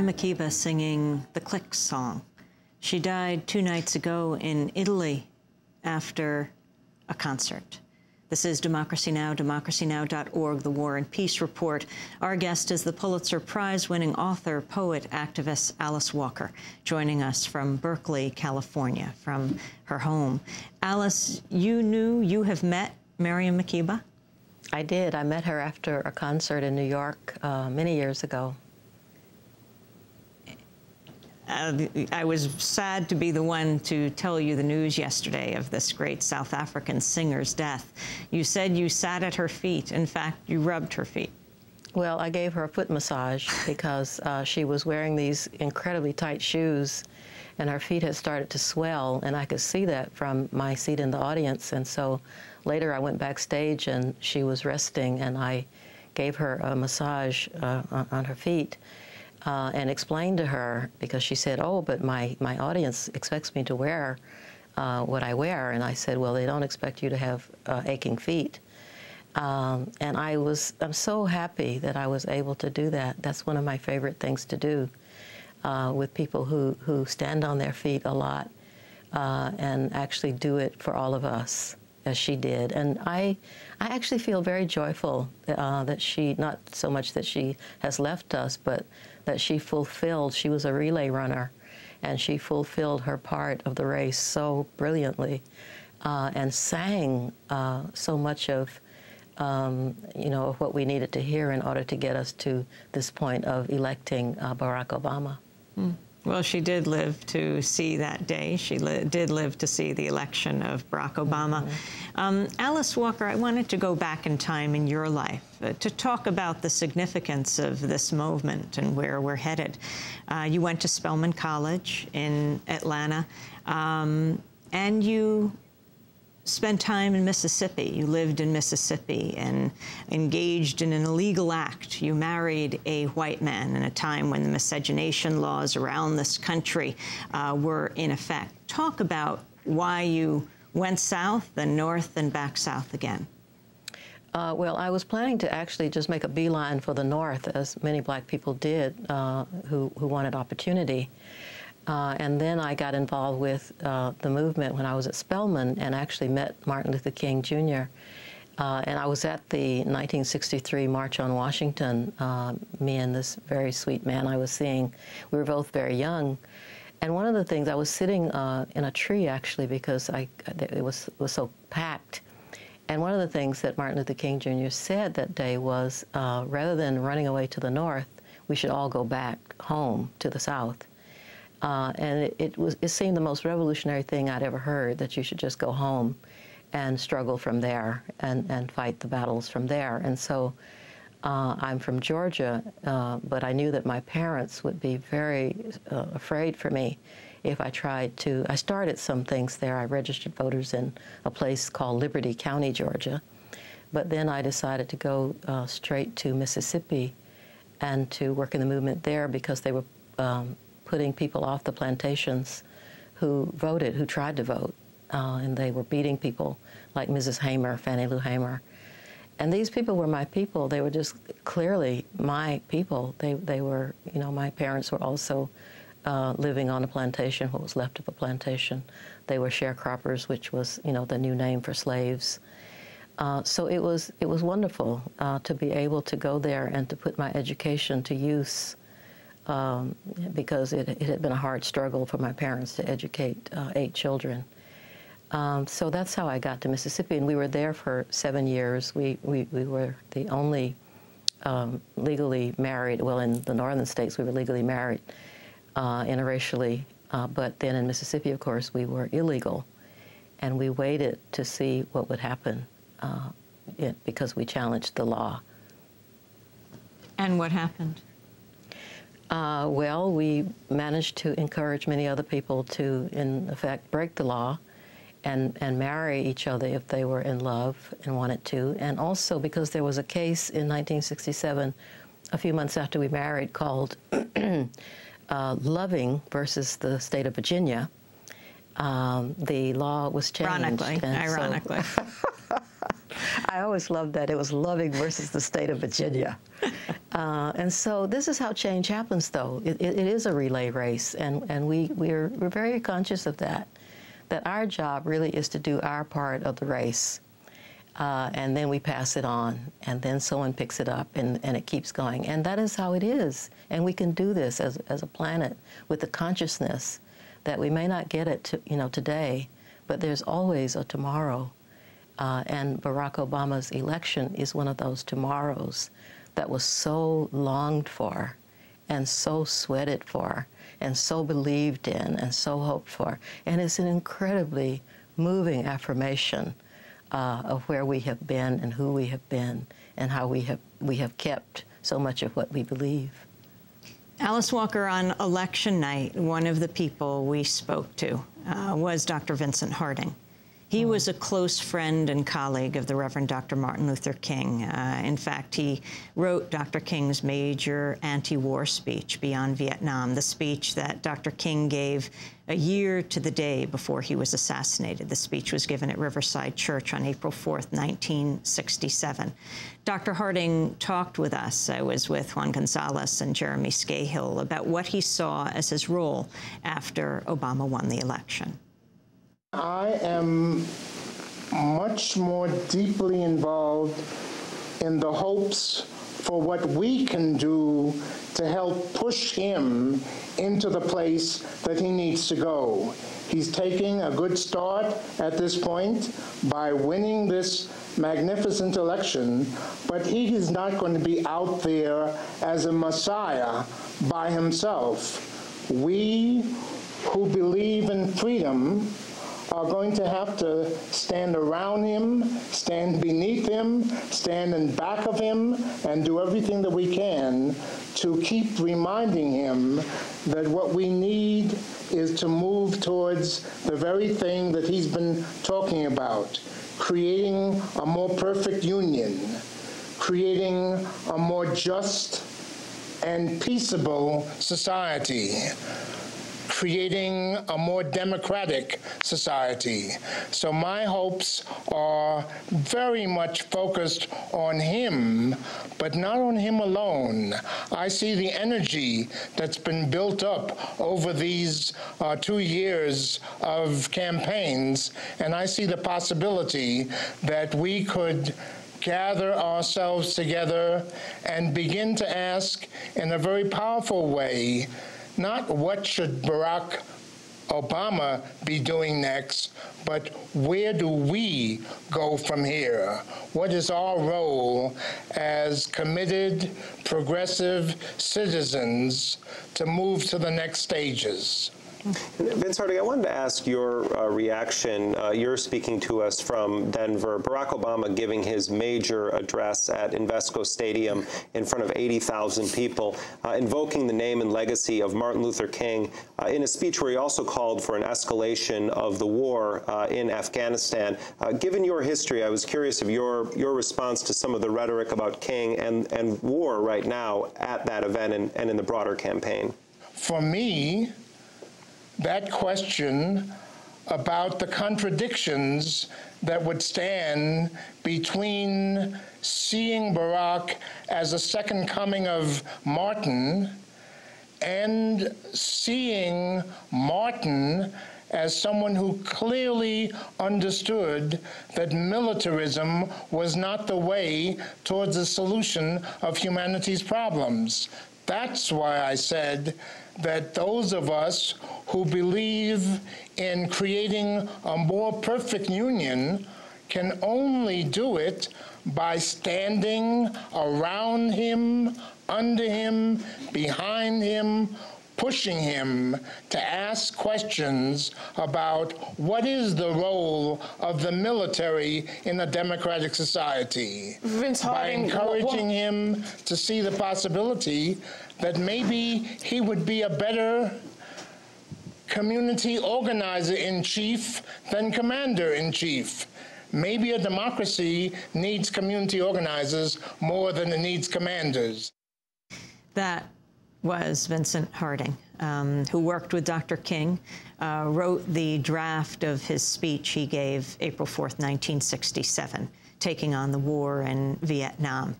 Makeba singing the Click song. She died 2 nights ago in Italy after a concert. This is Democracy Now!, democracynow.org, The War and Peace Report. Our guest is the Pulitzer Prize-winning author, poet, activist Alice Walker, joining us from Berkeley, California, from her home. Alice, you have met Mariam Makeba? I did. I met her after a concert in New York many years ago. I was sad to be the one to tell you the news yesterday of this great South African singer's death. You said you sat at her feet. In fact, you rubbed her feet. Well, I gave her a foot massage because she was wearing these incredibly tight shoes, and her feet had started to swell, and I could see that from my seat in the audience. And so later I went backstage, and she was resting, and I gave her a massage on her feet. And explained to her, because she said, oh, but my audience expects me to wear what I wear. And I said, well, they don't expect you to have aching feet. And I'm so happy that I was able to do that. That's one of my favorite things to do with people who stand on their feet a lot and actually do it for all of us, as she did. And I actually feel very joyful that she, not so much that she has left us, but that she was a relay runner, and she fulfilled her part of the race so brilliantly and sang so much of, of what we needed to hear in order to get us to this point of electing Barack Obama. Mm. Well, she did live to see that day. She did live to see the election of Barack Obama. Mm-hmm. Alice Walker, I wanted to go back in time in your life to talk about the significance of this movement and where we're headed. You went to Spelman College in Atlanta, and you spent time in Mississippi. You lived in Mississippi and engaged in an illegal act. You married a white man in a time when the miscegenation laws around this country were in effect. Talk about why you went south, then north, and back south again. Well, I was planning to actually just make a beeline for the north, as many black people did who wanted opportunity. And then I got involved with the movement when I was at Spelman and actually met Martin Luther King, Jr. And I was at the 1963 March on Washington, me and this very sweet man I was seeing. We were both very young. And one of the things, I was sitting in a tree, actually, because it was so packed. And one of the things that Martin Luther King, Jr. said that day was, rather than running away to the north, we should all go back home to the south. And it seemed the most revolutionary thing I'd ever heard, that you should just go home and struggle from there and fight the battles from there. And so I'm from Georgia, but I knew that my parents would be very afraid for me if I tried to. I started some things there. I registered voters in a place called Liberty County, Georgia. But then I decided to go straight to Mississippi and to work in the movement there, because they were putting people off the plantations who voted, who tried to vote, and they were beating people like Mrs. Hamer, Fannie Lou Hamer. And these people were my people. They were just clearly my people. They were, my parents were also living on a plantation, what was left of a plantation. They were sharecroppers, which was, the new name for slaves. So it was wonderful to be able to go there and to put my education to use, because it had been a hard struggle for my parents to educate 8 children. So that's how I got to Mississippi, and we were there for 7 years. We were the only legally married, well, in the northern states we were legally married interracially, but then in Mississippi, of course, we were illegal, and we waited to see what would happen because we challenged the law. And what happened? Well, we managed to encourage many other people to, in effect, break the law and marry each other if they were in love and wanted to. And also because there was a case in 1967, a few months after we married, called Loving versus the state of Virginia. The law was changed. Ironically. I always loved that. It was Loving versus the state of Virginia. And so this is how change happens, though. It is a relay race, and we're very conscious of that our job really is to do our part of the race, and then we pass it on, and then someone picks it up, and it keeps going. And that is how it is. And we can do this as a planet with the consciousness that we may not get it today, but there's always a tomorrow. And Barack Obama's election is one of those tomorrows that was so longed for and so sweated for and so believed in and so hoped for. And it's an incredibly moving affirmation of where we have been and who we have been and how we have kept so much of what we believe. Alice Walker, on election night, one of the people we spoke to was Dr. Vincent Harding. He was a close friend and colleague of the Reverend Dr. Martin Luther King. In fact, he wrote Dr. King's major anti-war speech, Beyond Vietnam, the speech that Dr. King gave a year to the day before he was assassinated. The speech was given at Riverside Church on April 4th, 1967. Dr. Harding talked with us. I was with Juan Gonzalez and Jeremy Scahill about what he saw as his role after Obama won the election. I am much more deeply involved in the hopes for what we can do to help push him into the place that he needs to go. He's taking a good start at this point by winning this magnificent election, but he is not going to be out there as a messiah by himself. We who believe in freedom are going to have to stand around him, stand beneath him, stand in back of him, and do everything that we can to keep reminding him that what we need is to move towards the very thing that he's been talking about, creating a more perfect union, creating a more just and peaceable society, creating a more democratic society. So my hopes are very much focused on him, but not on him alone. I see the energy that's been built up over these 2 years of campaigns, and I see the possibility that we could gather ourselves together and begin to ask in a very powerful way, not what should Barack Obama be doing next, but where do we go from here? What is our role as committed, progressive citizens to move to the next stages? Vince Harding, I wanted to ask your reaction. You're speaking to us from Denver. Barack Obama giving his major address at Invesco Stadium in front of 80,000 people, invoking the name and legacy of Martin Luther King in a speech where he also called for an escalation of the war in Afghanistan. Given your history, I was curious of your response to some of the rhetoric about King and war right now at that event and in the broader campaign. For me, that question about the contradictions that would stand between seeing Barack as a second coming of Martin and seeing Martin as someone who clearly understood that militarism was not the way towards the solution of humanity's problems. That's why I said that those of us who believe in creating a more perfect union can only do it by standing around him, under him, behind him, pushing him to ask questions about what is the role of the military in a democratic society. Vince Harding, by encouraging him to see the possibility that maybe he would be a better community organizer-in-chief than commander-in-chief. Maybe a democracy needs community organizers more than it needs commanders. That was Vincent Harding, who worked with Dr. King, wrote the draft of his speech he gave April 4th, 1967, taking on the war in Vietnam.